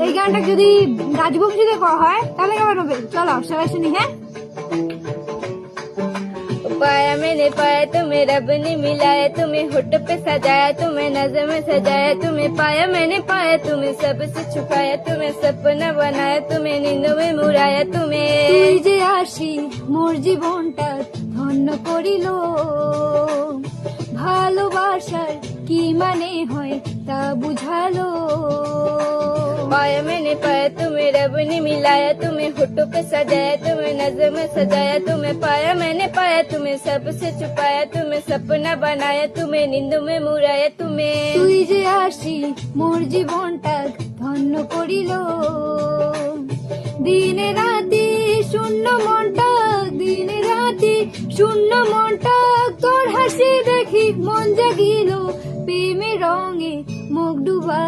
এই গানটা যদি রাজবংশীতে করা হয় তাহলে কেমন হবে? চলো সবাই শুনি। হ্যাঁ, पाया मैंने पाया तुम्हें रब ने मिलाया, तुम्हें होठ पे सजाया, तुम्हें नजर में सजाया, तुम्हें पाया मैंने पाया, तुम्हें सबसे छुपाया, तुम्हें सपना बनाया, तुम्हें नींद में मुड़ाया, तुम्हें তুই যে আসি মোর জীবনটা ধন্য করিল, ভালোবাসার কি মানে হয় তা বুঝালো। पाया मैंने पाया तुम्हें रब ने मिलाया, तुम्हें होठों पे सजाया, तुम्हें नजर में सजाया, तुम्हें पाया मैंने पाया, तुम्हें सबसे छुपाया, तुम्हें सपना बनाया, तुम्हें नींद में मुड़ाया, तुम्हें তুই যে আসি মোর জীবনটা ধন্য করিল, দিনে রাতি শূন্য মনটা, দিনে রাতি শূন্য মনটা, তোর হাসি দেখি মন জাগিল, প্রেমে রঙে মুখ ডুবা।